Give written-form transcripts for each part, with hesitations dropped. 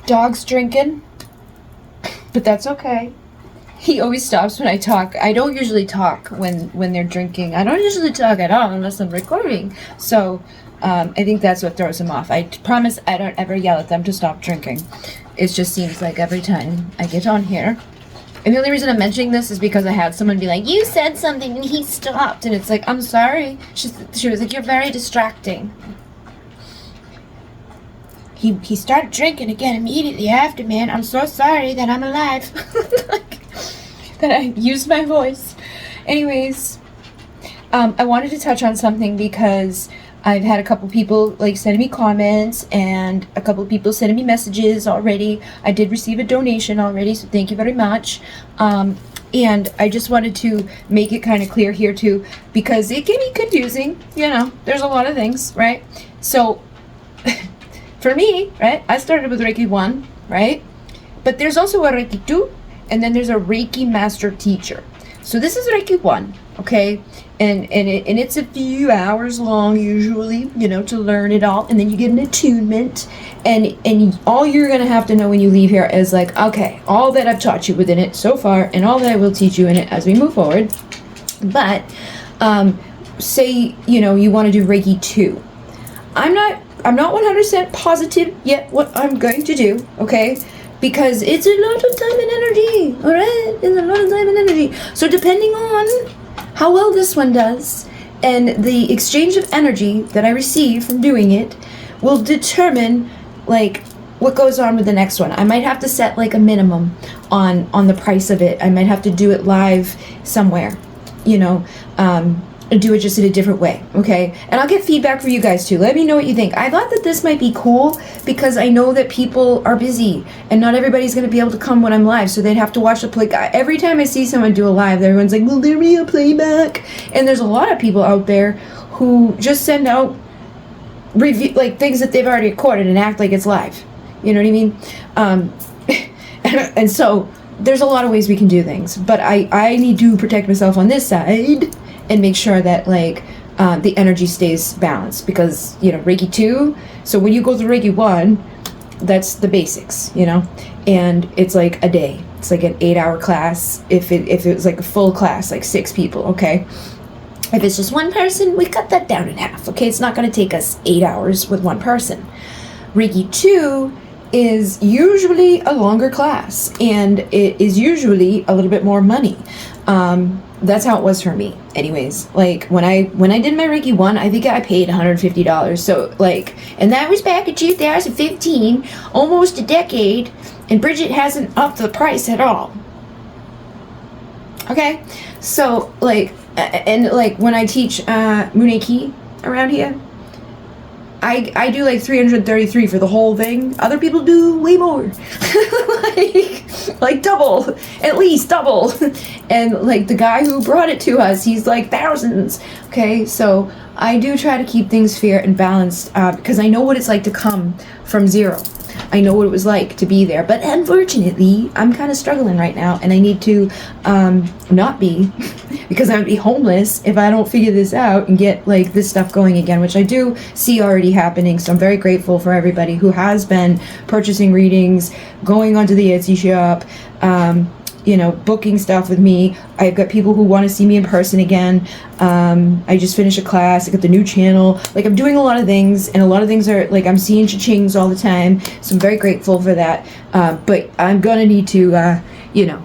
Dog's drinking, but that's okay. He always stops when I talk. I don't usually talk when they're drinking. I don't usually talk at all unless I'm recording. So I think that's what throws him off. I promise I don't ever yell at them to stop drinking. It just seems like every time I get on here. And the only reason I'm mentioning this is because I had someone be like, you said something and he stopped. And it's like, I'm sorry. She was like, you're very distracting. He started drinking again immediately after, man. I'm so sorry that I'm alive. Like, that I used my voice. Anyways, I wanted to touch on something because I've had a couple people like sending me comments and a couple people sending me messages already. I did receive a donation already, so thank you very much. And I just wanted to make it kind of clear here too, because it can be confusing. You know, there's a lot of things, right? So for me, right, I started with Reiki 1, right? But there's also a Reiki 2, and then there's a Reiki Master Teacher. So this is Reiki 1, okay? And it's a few hours long usually, you know, to learn it all. And then you get an attunement. And all you're going to have to know when you leave here is like, okay, all that I've taught you within it so far, and all that I will teach you in it as we move forward. But say, you know, you want to do Reiki 2. I'm not 100% positive yet what I'm going to do, okay? Because it's a lot of time and energy, all right? It's a lot of time and energy. So depending on how well this one does and the exchange of energy that I receive from doing it will determine, like, what goes on with the next one. I might have to set, like, a minimum on the price of it. I might have to do it live somewhere, you know, do it just in a different way, okay? And I'll get feedback for you guys too. Let me know what you think. I thought that this might be cool because I know that people are busy and not everybody's going to be able to come when I'm live, so they'd have to watch the play. Every time I see someone do a live, everyone's like, will there be a playback? And there's a lot of people out there who just send out review, like things that they've already recorded and act like it's live. You know what I mean? And so there's a lot of ways we can do things, but I need to protect myself on this side and make sure that, like, the energy stays balanced, because, you know, Reiki 2, so when you go through Reiki 1, that's the basics, you know, and it's like a day. It's like an 8-hour class. If it was like a full class, like 6 people, okay? If it's just one person, we cut that down in half, okay? It's not going to take us 8 hours with one person. Reiki 2 is usually a longer class, and it is usually a little bit more money. That's how it was for me. Anyways, like when I did my Reiki 1, I think I paid $150. So like, and that was back in 2015, almost a decade, and Bridget hasn't upped the price at all. Okay, so like, and like when I teach Muneki around here, I do like $333 for the whole thing. Other people do way more. like double, at least double. And like the guy who brought it to us, he's like thousands. Okay, so I do try to keep things fair and balanced because I know what it's like to come from zero. I know what it was like to be there, but unfortunately, I'm kind of struggling right now, and I need to not be, because I would be homeless if I don't figure this out and get like this stuff going again, which I do see already happening. So I'm very grateful for everybody who has been purchasing readings, going onto the Etsy shop, you know, booking stuff with me. I've got people who want to see me in person again. I just finished a class. I got the new channel. Like, I'm doing a lot of things, and a lot of things are like, I'm seeing cha-chings all the time. So I'm very grateful for that. But I'm gonna need to, you know,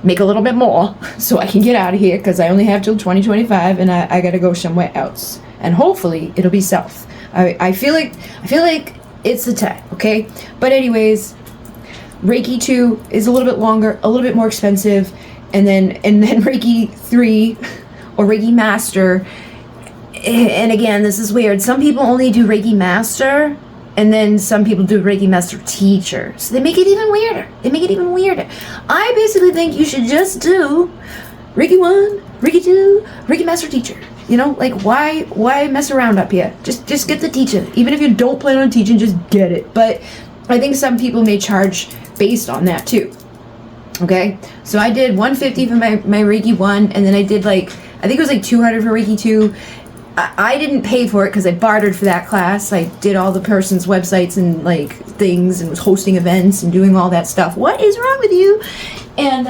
make a little bit more so I can get out of here, because I only have till 2025, and I gotta go somewhere else. And hopefully it'll be south. I feel like it's the time. Okay. But anyways, Reiki 2 is a little bit longer, a little bit more expensive, and then Reiki 3 or Reiki Master. And again, this is weird. Some people only do Reiki Master, and then some people do Reiki Master Teacher. So they make it even weirder. I basically think you should just do Reiki 1, Reiki 2, Reiki Master Teacher. You know, like, why mess around up here? Just get the teacher. Even if you don't plan on teaching, just get it. But I think some people may charge based on that too. Okay, so I did $150 for my Reiki 1, and then I did like, I think it was like $200 for Reiki 2. I didn't pay for it because I bartered for that class. I did all the person's websites and like things and was hosting events and doing all that stuff. What is wrong with you? And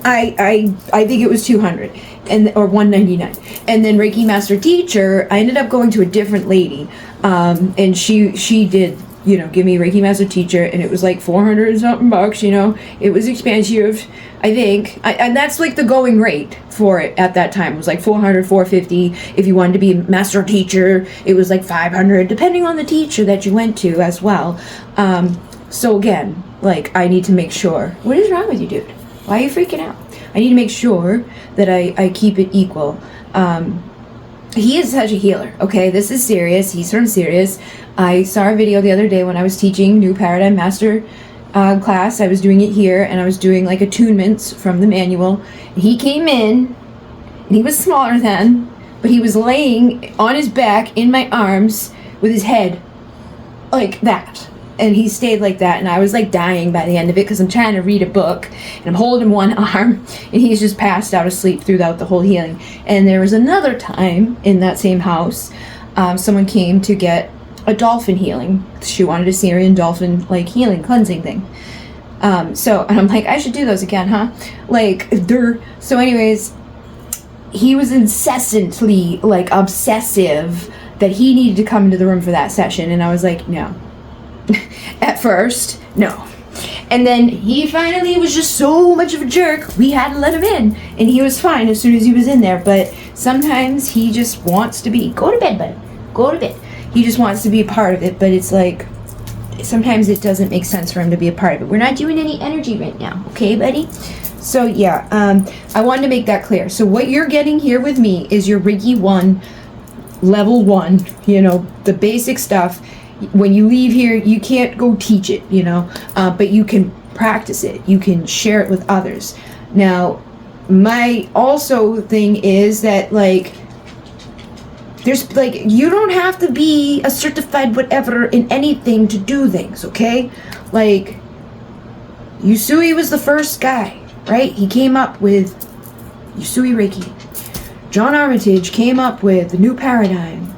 I think it was $200 or $199. And then Reiki Master Teacher, I ended up going to a different lady, and she did, you know, give me Reiki Master Teacher, and it was like 400 and something bucks, you know. It was expensive, I think. And that's like the going rate for it at that time. It was like 400, 450. If you wanted to be Master Teacher, it was like 500, depending on the teacher that you went to as well. So again, like, I need to make sure. What is wrong with you, dude? Why are you freaking out? I need to make sure that I keep it equal. He is such a healer, okay? This is serious. He's from serious. I saw a video the other day when I was teaching New Paradigm Master class. I was doing it here, and I was doing like attunements from the manual. He came in, and he was smaller then, but he was laying on his back in my arms with his head like that. And he stayed like that, and I was like dying by the end of it because I'm trying to read a book, and I'm holding one arm, and he's just passed out of sleep throughout the whole healing. And there was another time in that same house, someone came to get a dolphin healing. She wanted a Syrian dolphin like healing cleansing thing. And I'm like, I should do those again, huh? Like, so anyways, he was incessantly like obsessive that he needed to come into the room for that session, and I was like, no. At first, no. And then he finally was just so much of a jerk, we had to let him in. And he was fine as soon as he was in there. But sometimes he just wants to be, go to bed, buddy. Go to bed. He just wants to be a part of it. But it's like, sometimes it doesn't make sense for him to be a part of it. We're not doing any energy right now. Okay, buddy? So, yeah. I wanted to make that clear. So what you're getting here with me is your Reiki 1, level 1. You know, the basic stuff. When you leave here, you can't go teach it, you know, but you can practice it. You can share it with others. Now, my also thing is that, like, there's, like, you don't have to be a certified whatever in anything to do things, okay? Like, Usui was the first guy, right? He came up with Usui Reiki. John Armitage came up with the New Paradigm.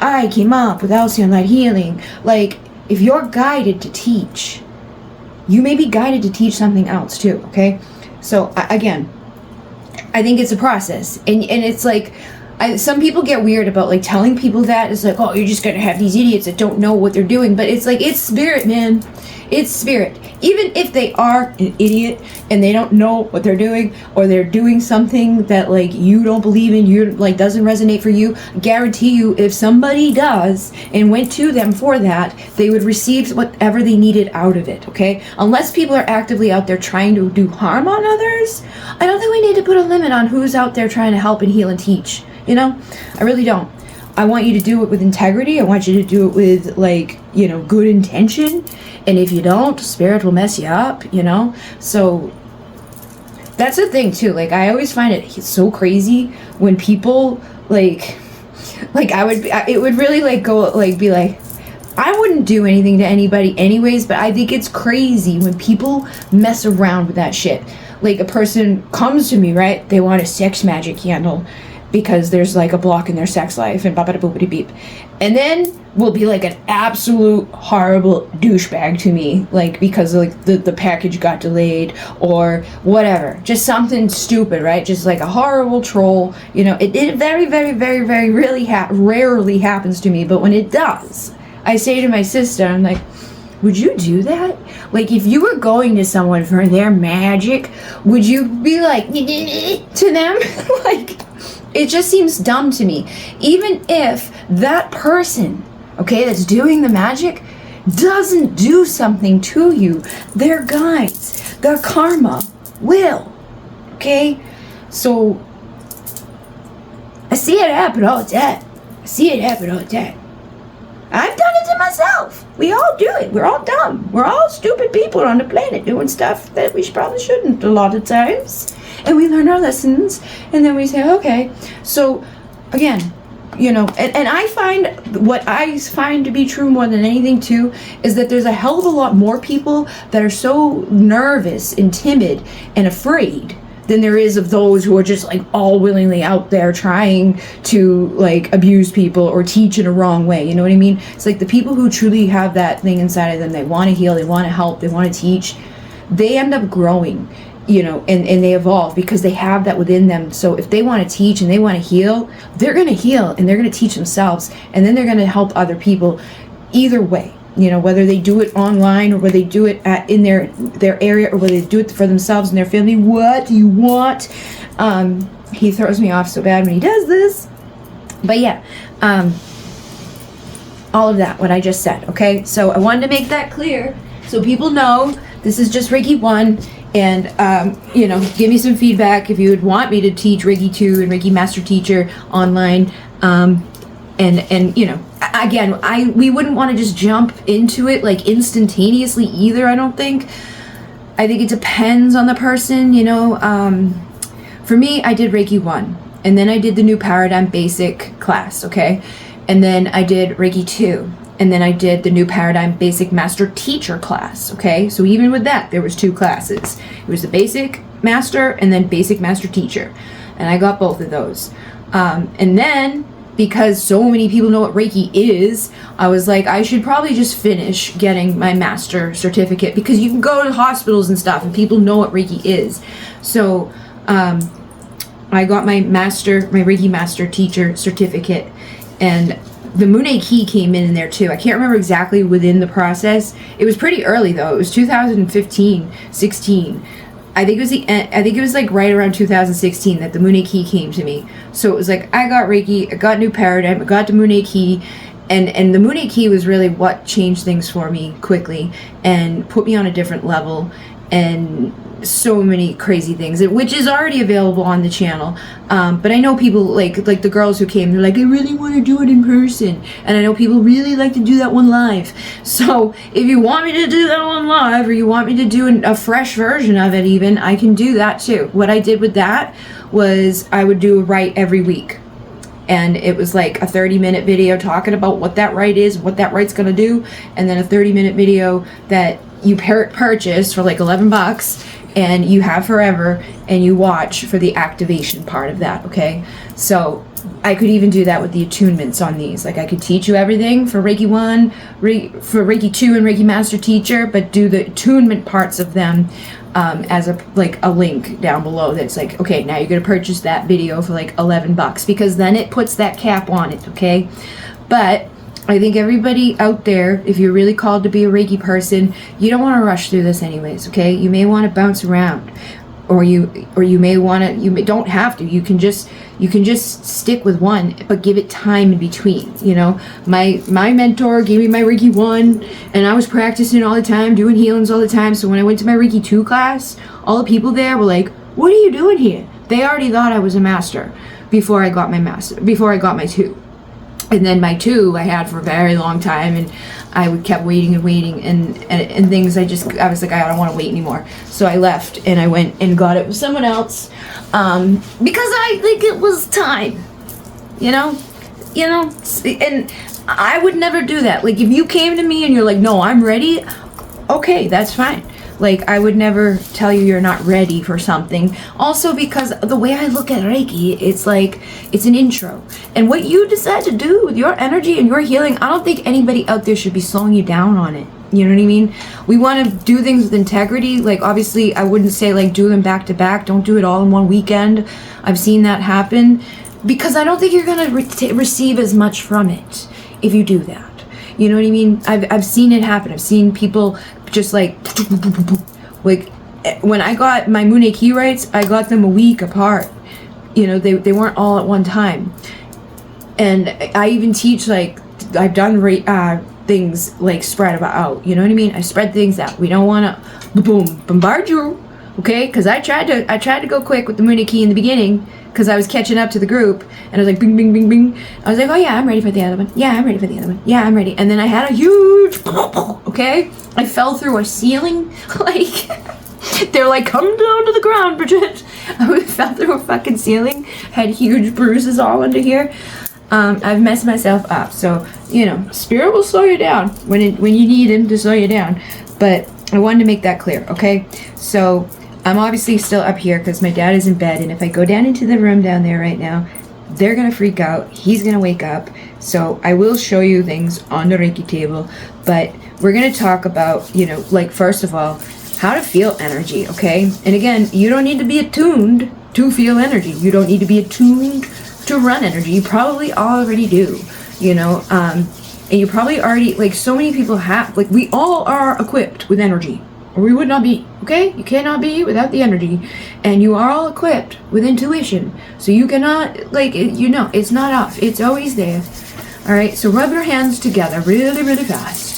I came up with Alcyon Light Healing. Like, if you're guided to teach, you may be guided to teach something else too, okay? So, again, I think it's a process. And it's like, some people get weird about, like, telling people that. It's like, oh, you're just gonna have these idiots that don't know what they're doing. But it's like, it's spirit, man. It's spirit. Even if they are an idiot and they don't know what they're doing, or they're doing something that, like, you don't believe in, you like doesn't resonate for you, I guarantee you, if somebody does and went to them for that, they would receive whatever they needed out of it, okay? Unless people are actively out there trying to do harm on others, I don't think we need to put a limit on who's out there trying to help and heal and teach, you know? I really don't. I want you to do it with integrity. I want you to do it with, like, you know, good intention. And if you don't, spirit will mess you up, you know? So that's the thing too. Like, I always find it so crazy when people like it would really like go like be like, I wouldn't do anything to anybody anyways, but I think it's crazy when people mess around with that shit. Like, a person comes to me, right? They want a sex magic candle because there's like a block in their sex life and ba-ba-da-boopity beep. And then will be like an absolute horrible douchebag to me, like, because like the package got delayed or whatever. Just something stupid, right? Just like a horrible troll, you know. It very, very, very, very really rarely happens to me, but when it does, I say to my sister, I'm like, would you do that? Like, if you were going to someone for their magic, would you be like to them? Like, it just seems dumb to me. Even if that person, okay, that's doing the magic doesn't do something to you, their guides, their karma will, okay? So, I see it happen all the time. I see it happen all the time. I've done it to myself. We all do it. We're all dumb. We're all stupid people on the planet doing stuff that we probably shouldn't a lot of times. And we learn our lessons, and then we say, okay. So, again, you know, and I find, what I find to be true more than anything too, is that there's a hell of a lot more people that are so nervous and timid and afraid than there is of those who are just like all willingly out there trying to like abuse people or teach in a wrong way. You know what I mean? It's like the people who truly have that thing inside of them, they want to heal, they want to help, they want to teach, they end up growing, you know, and they evolve because they have that within them. So if they want to teach and they want to heal, they're going to heal and they're going to teach themselves, and then they're going to help other people either way. You know, whether they do it online or whether they do it in their area or whether they do it for themselves and their family. What do you want? He throws me off so bad when he does this. But yeah, all of that, what I just said, okay? So I wanted to make that clear so people know this is just Reiki 1. And, you know, give me some feedback if you would want me to teach Reiki 2 and Reiki Master Teacher online. And you know, again, we wouldn't want to just jump into it like instantaneously either, I don't think. I think it depends on the person, you know. For me, I did Reiki 1, and then I did the New Paradigm Basic class, okay? And then I did Reiki 2, and then I did the New Paradigm Basic Master Teacher class, okay? So even with that, there was 2 classes. It was the Basic Master and then Basic Master Teacher, and I got both of those. And then, because so many people know what Reiki is, I was like, I should probably just finish getting my master certificate, because you can go to hospitals and stuff and people know what Reiki is. So I got my Reiki Master Teacher certificate, and the Mune Key came in there too. I can't remember exactly within the process. It was pretty early though. It was 2015, 16. I think it was like right around 2016 that the Mune Key came to me. So it was like, I got Reiki, I got New Paradigm, I got the Mune Key, and the Mune Key was really what changed things for me quickly and put me on a different level, and so many crazy things, which is already available on the channel. But I know people like the girls who came, they're like, I really want to do it in person, and I know people really like to do that one live. So if you want me to do that one live, or you want me to do a fresh version of it even, I can do that too. What I did with that was I would do a rite every week, and it was like a 30-minute video talking about what that rite is, what that rite's gonna do, and then a 30-minute video that you purchase for like $11 and you have forever, and you watch for the activation part of that, okay? So I could even do that with the attunements on these. Like I could teach you everything for Reiki 1, for Reiki 2 and Reiki Master Teacher, but do the attunement parts of them as a link down below that's like, okay, now you're gonna purchase that video for like $11, because then it puts that cap on it, okay? But I think everybody out there, if you're really called to be a Reiki person, you don't want to rush through this anyways, okay? You may want to bounce around, or you may want to, don't have to. You can just stick with one, but give it time in between, you know? My mentor gave me my Reiki 1, and I was practicing all the time, doing healings all the time. So when I went to my Reiki 2 class, all the people there were like, what are you doing here? They already thought I was a master before I got my 2. And then my 2 I had for a very long time, and I kept waiting and things. I was like, I don't want to wait anymore. So I left and I went and got it with someone else, because I think it was time, you know, and I would never do that. Like if you came to me and you're like, no, I'm ready, okay, that's fine. Like, I would never tell you you're not ready for something. Also, because the way I look at Reiki, it's like, it's an intro. And what you decide to do with your energy and your healing, I don't think anybody out there should be slowing you down on it. You know what I mean? We want to do things with integrity. Like, obviously, I wouldn't say, like, do them back to back. Don't do it all in one weekend. I've seen that happen. Because I don't think you're going to receive as much from it if you do that. You know what I mean? I've seen it happen. I've seen people just like when I got my Mune Key rights, I got them a week apart. You know, they weren't all at one time. And I even teach, like, I've done things like spread out. You know what I mean? I spread things out. We don't want to bombard you, okay? Because I tried to go quick with the Mune Key in the beginning, because I was catching up to the group, and I was like, bing, bing, bing, bing. I was like, oh yeah, I'm ready for the other one. Yeah, I'm ready for the other one. Yeah, I'm ready. And then I had a huge, okay? I fell through a ceiling, like, they're like, come down to the ground, Bridget. I fell through a fucking ceiling, had huge bruises all under here. I've messed myself up. So, you know, spirit will slow you down when you need him to slow you down. But I wanted to make that clear, okay? So, I'm obviously still up here because my dad is in bed, and if I go down into the room down there right now, they're gonna freak out. He's gonna wake up. So I will show you things on the Reiki table, but we're gonna talk about, you know, like, first of all, how to feel energy, okay? And again, you don't need to be attuned to feel energy. You don't need to be attuned to run energy. You probably already do, you know, and you probably already, like, so many people have, like, we all are equipped with energy, or we would not be, okay? You cannot be without the energy. And you are all equipped with intuition. So you cannot, like, you know, it's not off. It's always there. All right, so rub your hands together really, really fast.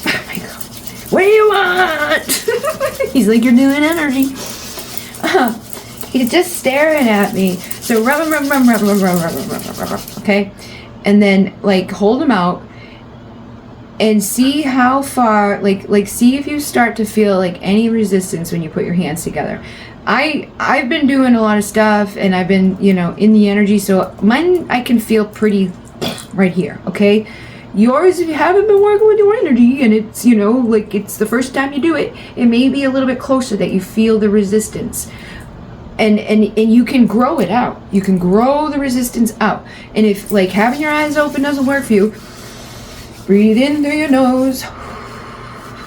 Oh my God. What do you want? He's like, you're doing energy. He's just staring at me. So rub, okay? And then, like, hold them out. And see how far, like see if you start to feel like any resistance when you put your hands together. I've been doing a lot of stuff, and I've been, you know, in the energy, so mine I can feel pretty right here, okay? Yours, if you haven't been working with your energy, and it's, you know, like, it's the first time you do it, it may be a little bit closer that you feel the resistance. And you can grow it out. You can grow the resistance out. And if, like, having your eyes open doesn't work for you, breathe in through your nose,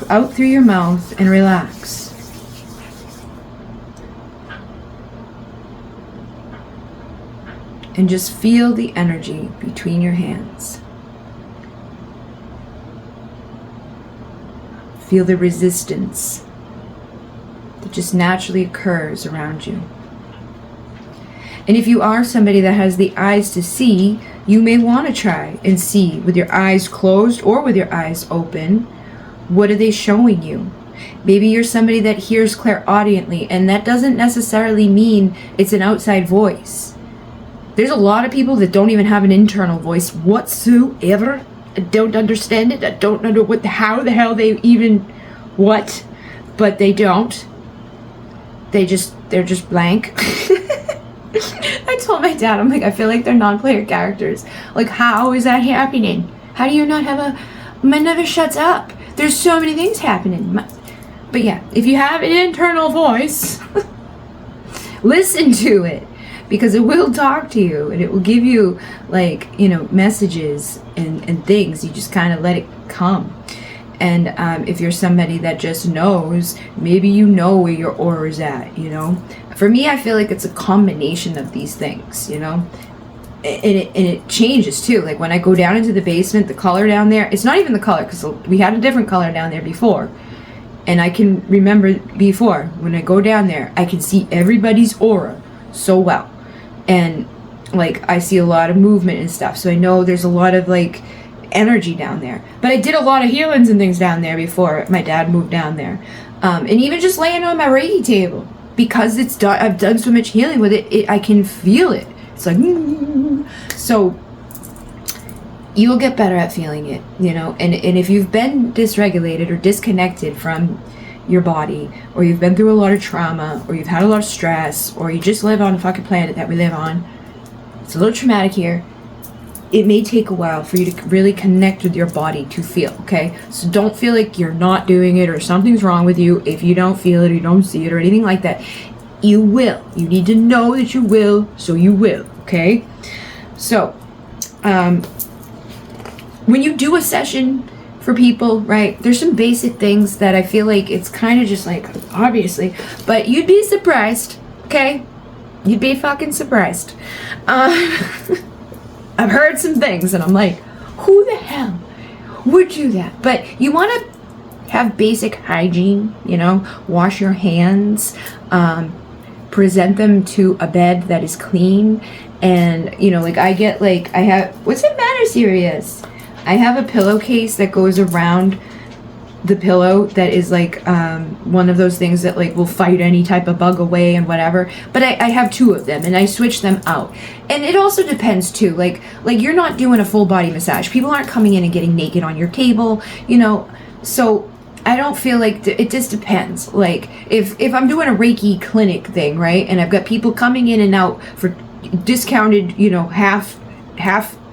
out through your mouth, and relax. And just feel the energy between your hands. Feel the resistance that just naturally occurs around you. And if you are somebody that has the eyes to see, you may want to try and see with your eyes closed or with your eyes open. What are they showing you? Maybe you're somebody that hears clairaudiently, and that doesn't necessarily mean it's an outside voice. There's a lot of people that don't even have an internal voice whatsoever. I don't understand it. I don't know how the hell they even, but they don't. They're just blank. I told my dad, I'm like, I feel like they're non-player characters. Like, how is that happening? How do you not have mine never shuts up. There's so many things happening. But yeah, if you have an internal voice, listen to it, because it will talk to you, and it will give you, like, you know, messages and things. You just kind of let it come. And if you're somebody that just knows, maybe you know where your aura is at, you know. For me, I feel like it's a combination of these things, you know. And it changes too. Like, when I go down into the basement, the color down there, it's not even the color, because we had a different color down there before. And I can remember before, when I go down there, I can see everybody's aura so well. And, like, I see a lot of movement and stuff. So I know there's a lot of, like, energy down there. But I did a lot of healings and things down there before my dad moved down there. And even just laying on my Reiki table, because I've done so much healing with it, I can feel it. It's like, so you will get better at feeling it, you know. And if you've been dysregulated or disconnected from your body, or you've been through a lot of trauma, or you've had a lot of stress, or you just live on the fucking planet that we live on, it's a little traumatic here. It may take a while for you to really connect with your body to feel, okay? So don't feel like you're not doing it or something's wrong with you if you don't feel it or you don't see it or anything like that. You will. You need to know that you will, so you will, okay? So, when you do a session for people, right, there's some basic things that I feel like it's kind of just like, obviously, but you'd be surprised, okay? You'd be fucking surprised. I've heard some things, and I'm like, who the hell would do that? But you want to have basic hygiene, you know, wash your hands, present them to a bed that is clean, and, you know, like, what's the matter, Sirius? I have a pillowcase that goes around the pillow that is like one of those things that, like, will fight any type of bug away and whatever, but I have two of them, and I switch them out. And it also depends too, like you're not doing a full body massage. People aren't coming in and getting naked on your table, you know. So I don't feel like it just depends. Like, if I'm doing a Reiki clinic thing, right, and I've got people coming in and out for discounted, you know, half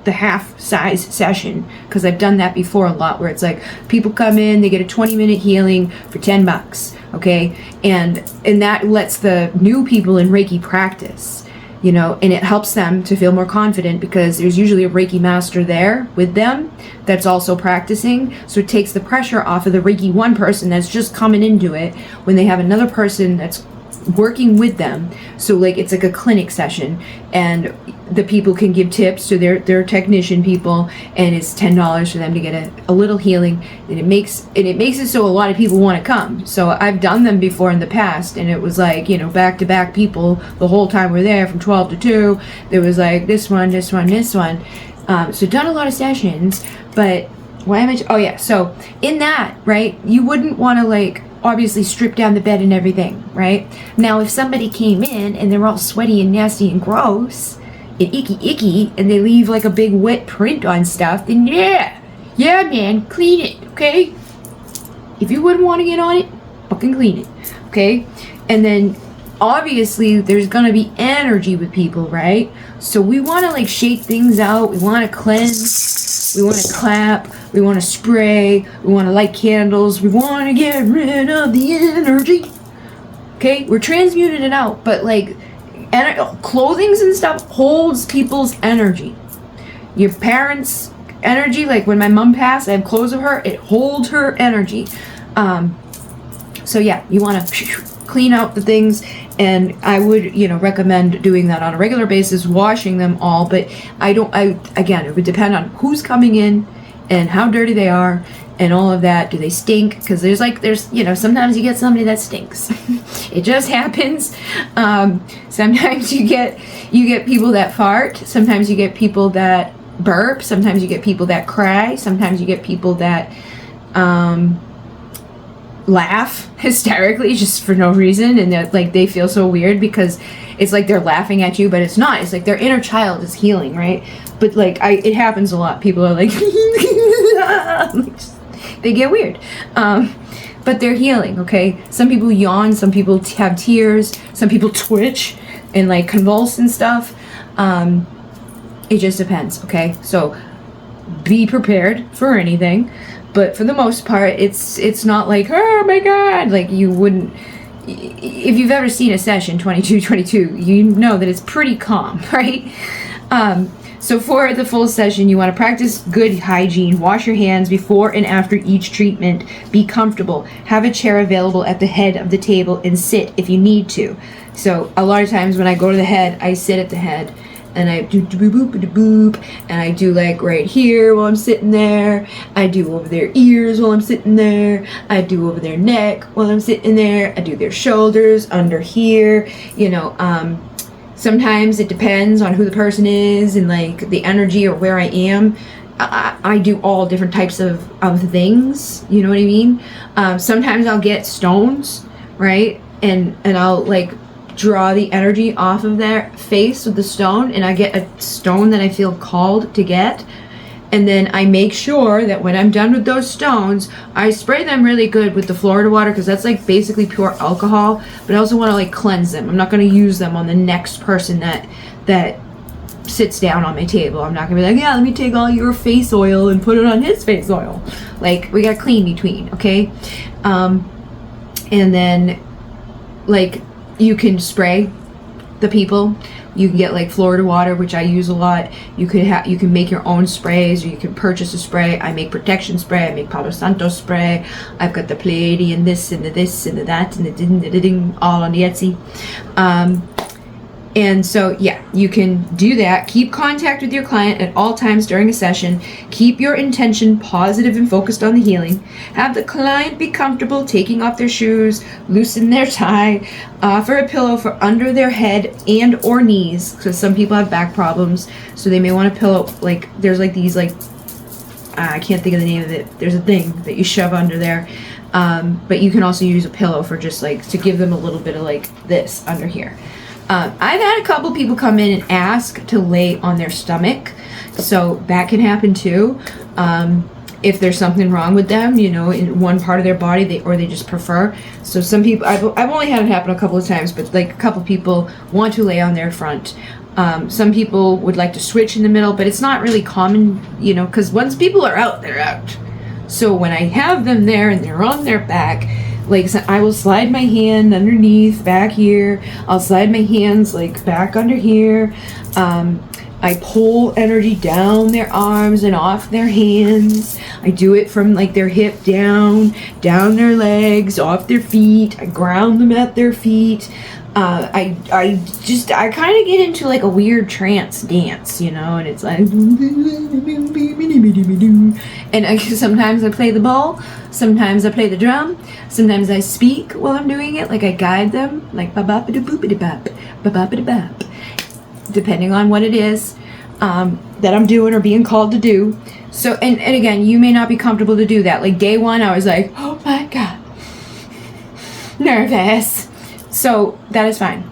the half size session, because I've done that before a lot, where it's like people come in, they get a 20-minute healing for $10, okay, and that lets the new people in Reiki practice, you know, and it helps them to feel more confident, because there's usually a Reiki master there with them that's also practicing, so it takes the pressure off of the Reiki 1 person that's just coming into it when they have another person that's working with them. So like it's like a clinic session, and the people can give tips to their technician people, and it's $10 for them to get a little healing, and it makes it so a lot of people want to come. So I've done them before in the past, and it was like, you know, back to back people the whole time we're there from 12 to 2. There was like this one. So done a lot of sessions. But why am I? Oh yeah. So in that, right, you wouldn't want to like obviously strip down the bed and everything, right? Now, if somebody came in and they're all sweaty and nasty and gross and icky, and they leave like a big wet print on stuff, then yeah, man, clean it, okay? If you wouldn't want to get on it, fucking clean it, okay? And then obviously there's gonna be energy with people, right? So we want to like shake things out. We want to cleanse. We want to clap. We want to spray. We want to light candles. We want to get rid of the energy. Okay, we're transmuting it out, but like clothings and stuff holds people's energy. Your parents' energy, like when my mom passed, I have clothes of her. It holds her energy. So yeah, you want to clean out the things, and I would, you know, recommend doing that on a regular basis, washing them all. But again, it would depend on who's coming in and how dirty they are and all of that. Do they stink? Because there's you know, sometimes you get somebody that stinks. It just happens. Sometimes you get people that fart. Sometimes you get people that burp. Sometimes you get people that cry. Sometimes you get people that laugh hysterically just for no reason, and that like they feel so weird because it's like they're laughing at you, but it's not. It's like their inner child is healing, right? But like it happens a lot. People are like they get weird, but they're healing. Okay, some people yawn, some people have tears, some people twitch and like convulse and stuff. It just depends. Okay, so be prepared for anything. But for the most part, it's not like, oh my God, like you wouldn't, if you've ever seen a session 22, you know that it's pretty calm, right? So for the full session, you want to practice good hygiene, wash your hands before and after each treatment, be comfortable, have a chair available at the head of the table and sit if you need to. So a lot of times when I go to the head, I sit at the head. And I do boop, and I do like right here while I'm sitting there. I do over their ears while I'm sitting there. I do over their neck while I'm sitting there. I do their shoulders under here. You know, sometimes it depends on who the person is and like the energy or where I am. I do all different types of things. You know what I mean? Sometimes I'll get stones, right? And I'll like draw the energy off of their face with the stone, and I get a stone that I feel called to get, and then I make sure that when I'm done with those stones, I spray them really good with the Florida water, because that's like basically pure alcohol, but I also want to like cleanse them. I'm not going to use them on the next person that sits down on my table. I'm not going to be like, yeah, let me take all your face oil and put it on his face oil. Like, we got to clean between, okay? And then like you can spray the people. You can get like Florida water, which I use a lot. You can make your own sprays, or you can purchase a spray. I make protection spray. I make Palo Santo spray. I've got the Pleiadian this and the this and the that and the ding all on the Etsy. And so, yeah, you can do that. Keep contact with your client at all times during a session. Keep your intention positive and focused on the healing. Have the client be comfortable taking off their shoes, loosen their tie, offer a pillow for under their head and or knees, because some people have back problems, so they may want a pillow. Like, there's like these, like, I can't think of the name of it. There's a thing that you shove under there. But you can also use a pillow for just like to give them a little bit of like this under here. I've had a couple people come in and ask to lay on their stomach, so that can happen too. If there's something wrong with them, you know, in one part of their body, they just prefer. So some people, I've only had it happen a couple of times, but like a couple people want to lay on their front. Some people would like to switch in the middle, but it's not really common, you know, because once people are out, they're out. So when I have them there and they're on their back, like, so I will slide my hand underneath, back here. I'll slide my hands, like, back under here. I pull energy down their arms and off their hands. I do it from, like, their hip down their legs, off their feet. I ground them at their feet. I kind of get into, like, a weird trance dance, you know, and it's like, and sometimes I play the ball, sometimes I play the drum, sometimes I speak while I'm doing it, like I guide them, like ba-ba-ba-da-boop-a-da-bop, ba-ba-ba-da-bop, depending on what it is that I'm doing or being called to do. So, and again, you may not be comfortable to do that. Like day one, I was like, oh my God, nervous. So that is fine.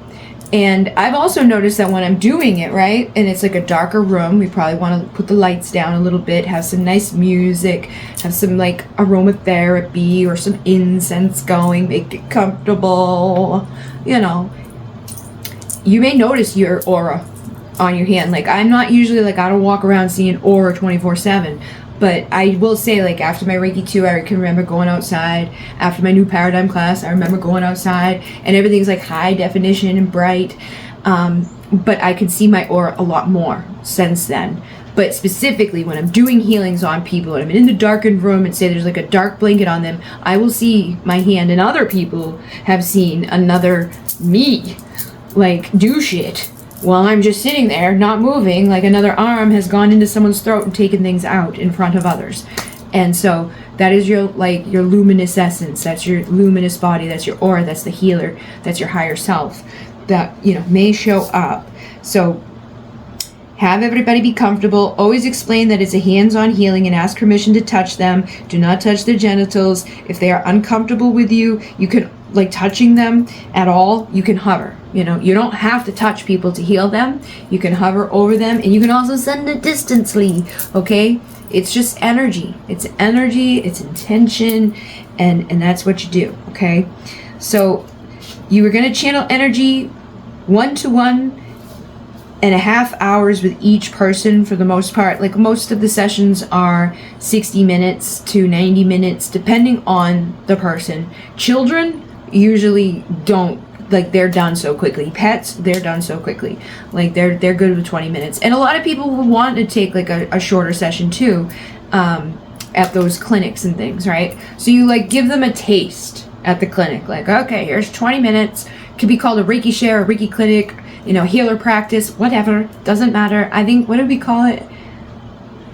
And I've also noticed that when I'm doing it, right, and it's like a darker room, we probably want to put the lights down a little bit, have some nice music, have some like aromatherapy or some incense going, make it comfortable, you know. You may notice your aura on your hand. Like, I'm not usually, like, I don't walk around seeing aura 24/7. But I will say, like, after my Reiki 2, I can remember going outside. After my new paradigm class, I remember going outside. And everything's, like, high definition and bright. But I can see my aura a lot more since then. But specifically, when I'm doing healings on people, and I'm in the darkened room and say there's, like, a dark blanket on them, I will see my hand. And other people have seen another me, like, do shit. While I'm just sitting there, not moving, like another arm has gone into someone's throat and taken things out in front of others. And so that is your, like, your luminous essence. That's your luminous body. That's your aura. That's the healer. That's your higher self that, you know, may show up. So have everybody be comfortable. Always explain that it's a hands-on healing and ask permission to touch them. Do not touch their genitals. If they are uncomfortable with you, you can, like, touching them at all, you can hover. You know, you don't have to touch people to heal them. You can hover over them, and you can also send it distantly, okay? It's just energy. It's energy, it's intention, and that's what you do, okay? So you are going to channel energy 1.5 hours with each person for the most part. Like, most of the sessions are 60 minutes to 90 minutes, depending on the person. Children usually don't, like, they're done so quickly. Pets, they're done so quickly. Like, they're good with 20 minutes. And a lot of people will want to take, like, a shorter session too, at those clinics and things, right? So you, like, give them a taste at the clinic. Like, okay, here's 20 minutes. Could be called a Reiki share, a Reiki clinic, you know, healer practice, whatever. Doesn't matter. I think, what did we call it?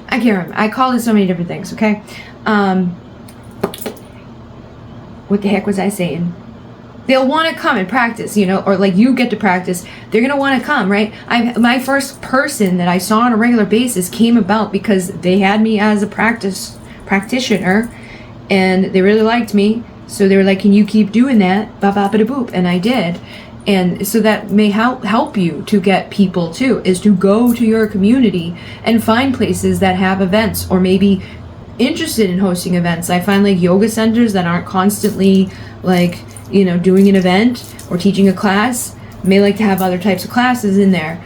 I can't remember. I call it so many different things, okay? What the heck was I saying? They'll want to come and practice, you know, or like you get to practice. They're going to want to come, right? My first person that I saw on a regular basis came about because they had me as a practitioner, and they really liked me. So they were like, can you keep doing that? Ba-ba-ba-da-boop. And I did. And so that may help you to get people too, is to go to your community and find places that have events, or maybe interested in hosting events. I find, like, yoga centers that aren't constantly, like, you know, doing an event or teaching a class may like to have other types of classes in there,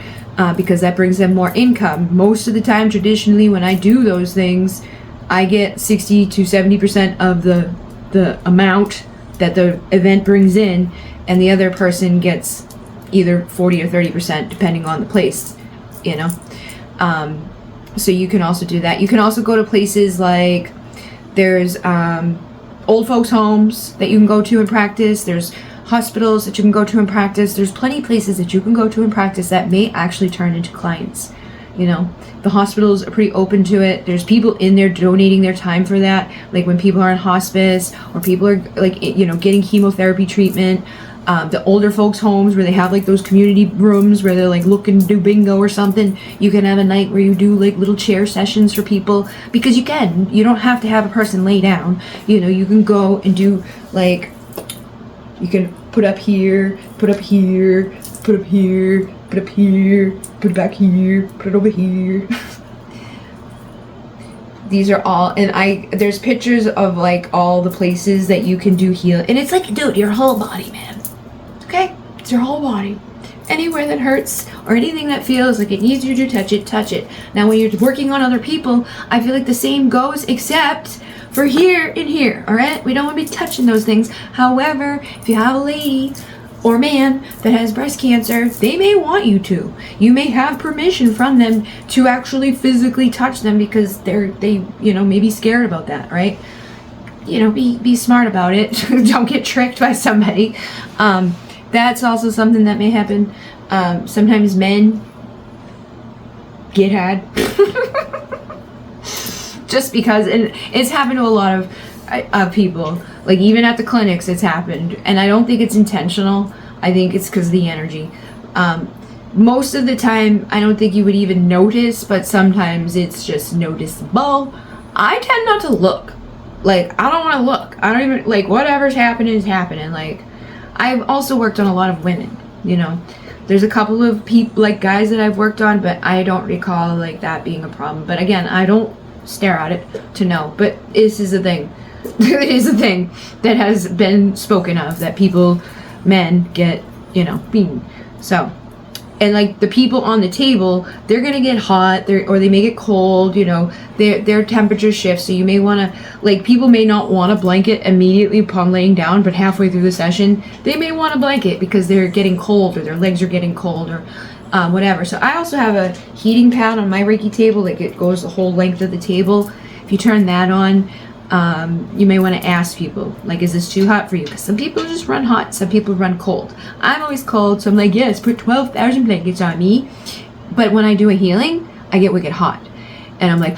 because that brings them more income. Most of the time, traditionally, when I do those things, I get 60 to 70% of the amount that the event brings in, and the other person gets either 40 or 30%, depending on the place, you know. So you can also do that. You can also go to places like, there's old folks' homes that you can go to and practice. There's hospitals that you can go to and practice. There's plenty of places that you can go to and practice that may actually turn into clients. You know, the hospitals are pretty open to it. There's people in there donating their time for that. Like, when people are in hospice, or people are, like, you know, getting chemotherapy treatment. The older folks' homes where they have, like, those community rooms where they're, like, looking to do bingo or something. You can have a night where you do, like, little chair sessions for people, because you don't have to have a person lay down. You know, you can go and do, like, you can put up here, put up here, put up here, put up here, put it back here, put it over here. These are all, and there's pictures of, like, all the places that you can do heal, and it's like, dude, your whole body, man. Okay? It's your whole body. Anywhere that hurts or anything that feels like it needs you to touch it, touch it. Now when you're working on other people, I feel like the same goes, except for here and here, all right? We don't want to be touching those things. However, if you have a lady or man that has breast cancer, they may want you to. You may have permission from them to actually physically touch them because they may be scared about that, right? Be smart about it. Don't get tricked by somebody. That's also something that may happen. Sometimes men get had. Just because, and it's happened to a lot of people. Like even at the clinics, it's happened, and I don't think it's intentional. I think it's because of the energy. Most of the time, I don't think you would even notice, but sometimes it's just noticeable. I tend not to look. Like I don't want to look. I don't even like whatever's happening is happening. Like I've also worked on a lot of women. There's a couple of people, like guys that I've worked on, but I don't recall like that being a problem. But again, I don't stare at it to know. But this is a thing. It is a thing that has been spoken of, that men get, beaten. So, and like the people on the table, they're gonna get hot, or they may get cold. Their temperature shifts. So you may want to, like, people may not want a blanket immediately upon laying down, but halfway through the session, they may want a blanket because they're getting cold, or their legs are getting cold, or whatever. So I also have a heating pad on my Reiki table. Like it goes the whole length of the table. If you turn that on, you may want to ask people, like, is this too hot for you? Because some people just run hot, some people run cold. I'm always cold, so I'm like, yes, put 12,000 blankets on me. But when I do a healing, I get wicked hot. And I'm like,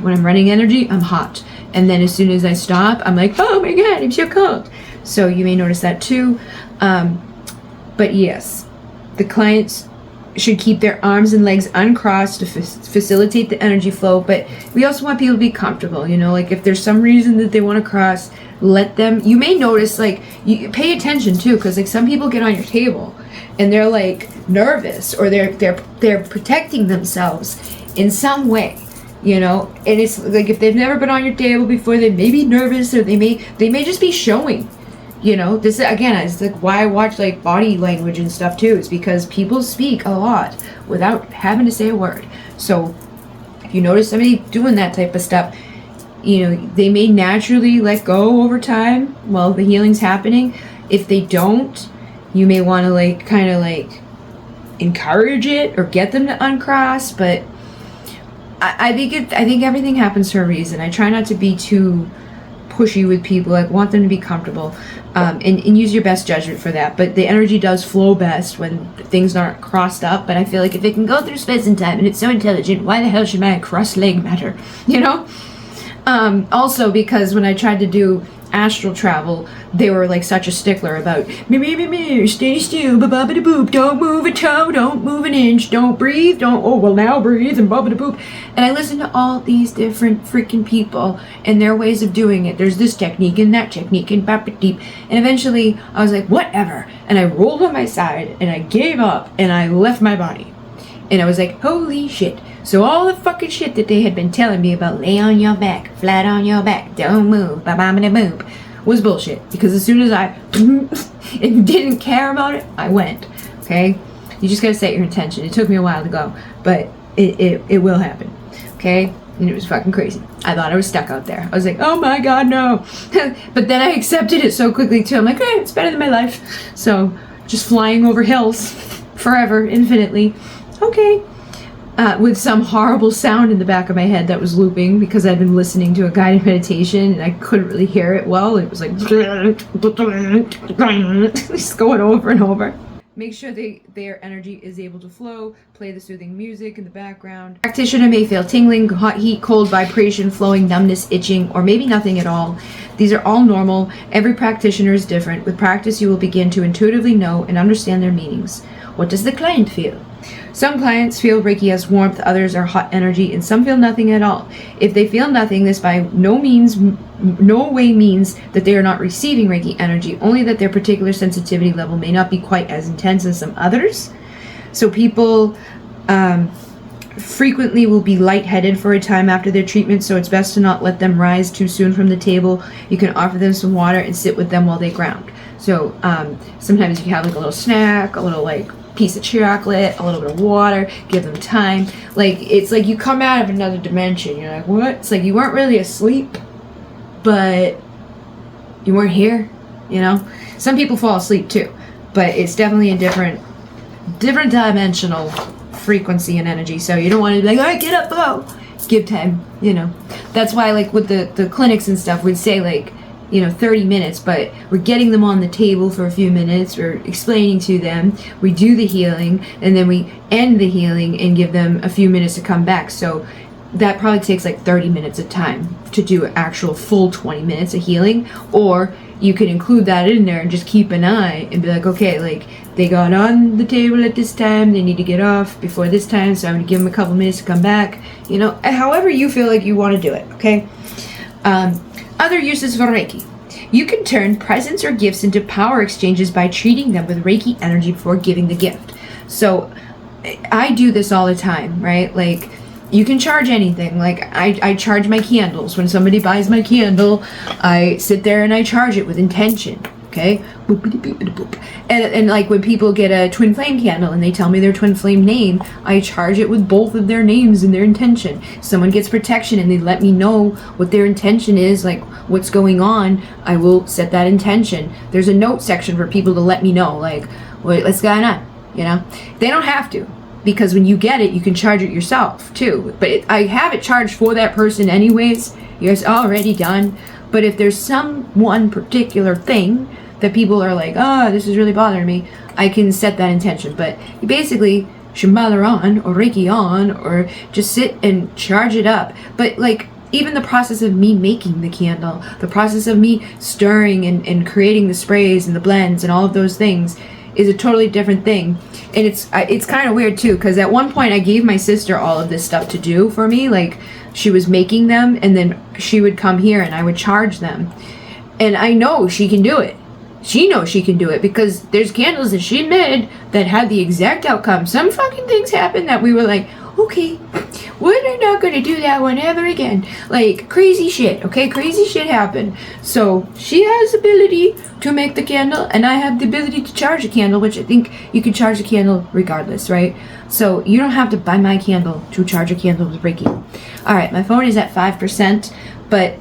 when I'm running energy, I'm hot. And then as soon as I stop, I'm like, oh my God, I'm so cold. So you may notice that too. But yes, the clients should keep their arms and legs uncrossed to facilitate the energy flow. But we also want people to be comfortable, like if there's some reason that they want to cross, let them. You may notice, like, you pay attention too, because like some people get on your table and they're like nervous, or they're protecting themselves in some way, and it's like if they've never been on your table before, they may be nervous, or they may just be showing. This again is like why I watch like body language and stuff too. It's because people speak a lot without having to say a word. So if you notice somebody doing that type of stuff, they may naturally let go over time while the healing's happening. If they don't, you may want to like kind of like encourage it or get them to uncross. But I think everything happens for a reason. I try not to be too pushy with people. I want them to be comfortable, and use your best judgment for that. But the energy does flow best when things aren't crossed up. But I feel like if it can go through space and time and it's so intelligent, why the hell should my cross leg matter? Also because when I tried to do astral travel, they were like such a stickler about me, stay still, ba-ba-ba-da boop, don't move a toe, don't move an inch, don't breathe, now breathe, and ba-ba-da boop. And I listened to all these different freaking people and their ways of doing it. There's this technique and that technique and ba-ba-deep. And eventually I was like, whatever. And I rolled on my side and I gave up and I left my body. And I was like, holy shit. So all the fucking shit that they had been telling me about lay on your back, flat on your back, don't move, ba-ba-ba-da-boop, was bullshit. Because as soon as I and didn't care about it, I went. Okay? You just gotta set your intention. It took me a while to go, but it will happen. Okay? And it was fucking crazy. I thought I was stuck out there. I was like, oh my God, no. But then I accepted it so quickly too. I'm like, hey, it's better than my life. So just flying over hills forever, infinitely. Okay. With some horrible sound in the back of my head that was looping because I'd been listening to a guided meditation and I couldn't really hear it well. It was like just going over and over. Make sure their energy is able to flow. Play the soothing music in the background. Practitioner may feel tingling, hot, heat, cold, vibration, flowing, numbness, itching, or maybe nothing at all. These are all normal. Every practitioner is different. With practice, you will begin to intuitively know and understand their meanings. What does the client feel? Some clients feel Reiki has warmth, others are hot energy, and some feel nothing at all. If they feel nothing, this by no way means that they are not receiving Reiki energy, only that their particular sensitivity level may not be quite as intense as some others. So people frequently will be lightheaded for a time after their treatment, so it's best to not let them rise too soon from the table. You can offer them some water and sit with them while they ground. So sometimes you have like a little snack, a little like piece of chocolate, a little bit of water, give them time. Like, it's like you come out of another dimension. You're like, what? It's like you weren't really asleep, but you weren't here, you know? Some people fall asleep too, but it's definitely a different dimensional frequency and energy. So you don't want to be like, all right, get up, go. Give time, you know. That's why, like, with the clinics and stuff, we'd say, like, you know, 30 minutes, but we're getting them on the table for a few minutes, we're explaining to them, we do the healing, and then we end the healing and give them a few minutes to come back. So that probably takes like 30 minutes of time to do an actual full 20 minutes of healing. Or you could include that in there and just keep an eye and be like, okay, like, they got on the table at this time, they need to get off before this time, so I'm going to give them a couple minutes to come back. You know, however you feel like you want to do it, okay? Other uses for Reiki. You can turn presents or gifts into power exchanges by treating them with Reiki energy before giving the gift. So I do this all the time, right? Like, you can charge anything. Like, I charge my candles. When somebody buys my candle, I sit there and I charge it with intention. Okay? And like when people get a twin flame candle and they tell me their twin flame name, I charge it with both of their names and their intention. Someone gets protection and they let me know what their intention is, like what's going on, I will set that intention. There's a note section for people to let me know, like, what's going on, you know? They don't have to, because when you get it, you can charge it yourself too. But I have it charged for that person anyways. It's already done. But if there's some one particular thing that people are like, oh, this is really bothering me, I can set that intention. But you basically Shambhala on or Reiki on, or just sit and charge it up. But like, even the process of me making the candle, the process of me stirring and creating the sprays and the blends and all of those things is a totally different thing. And it's kind of weird too, because at one point I gave my sister all of this stuff to do for me. Like, she was making them and then she would come here and I would charge them. And I know she can do it. She knows she can do it, because there's candles that she made that had the exact outcome. Some fucking things happened that we were like, okay, we're not going to do that one ever again. Like, crazy shit, okay? Crazy shit happened. So she has the ability to make the candle, and I have the ability to charge a candle, which I think you can charge a candle regardless, right? So you don't have to buy my candle to charge a candle with Reiki. All right, my phone is at 5%, but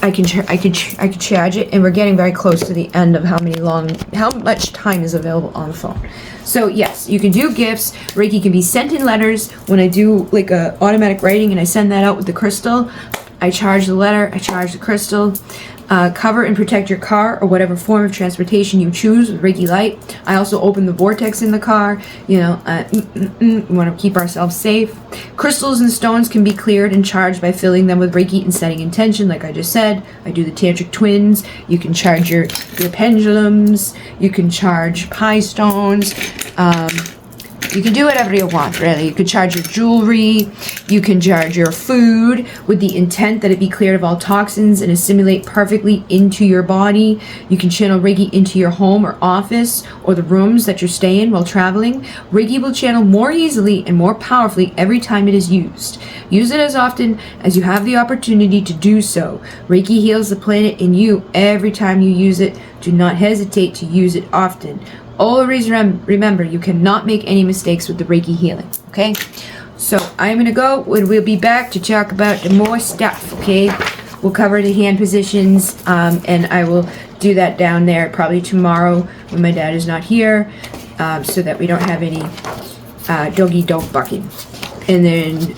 I can charge it, and we're getting very close to the end of how much time is available on the phone. So yes, you can do gifts. Reiki can be sent in letters. When I do like a automatic writing and I send that out with the crystal, I charge the letter, I charge the crystal. Cover and protect your car or whatever form of transportation you choose with Reiki light. I also open the vortex in the car. You know, we want to keep ourselves safe. Crystals and stones can be cleared and charged by filling them with Reiki and setting intention, like I just said. I do the tantric twins. You can charge your pendulums. You can charge pie stones. You can do whatever you want, really. You can charge your jewelry. You can charge your food with the intent that it be cleared of all toxins and assimilate perfectly into your body. You can channel Reiki into your home or office or the rooms that you're staying in while traveling. Reiki will channel more easily and more powerfully every time it is used. Use it as often as you have the opportunity to do so. Reiki heals the planet in you every time you use it. Do not hesitate to use it often. Always remember, you cannot make any mistakes with the Reiki healing, okay? So I'm going to go, and we'll be back to talk about the more stuff, okay? We'll cover the hand positions, and I will do that down there probably tomorrow when my dad is not here, so that we don't have any doggy dog barking. And then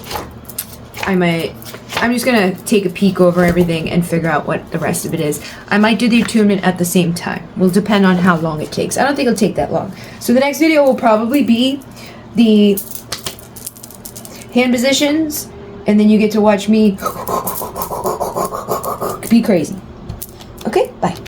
I'm just going to take a peek over everything and figure out what the rest of it is. I might do the attunement at the same time. Will depend on how long it takes. I don't think it'll take that long. So the next video will probably be the hand positions, and then you get to watch me be crazy. Okay, bye.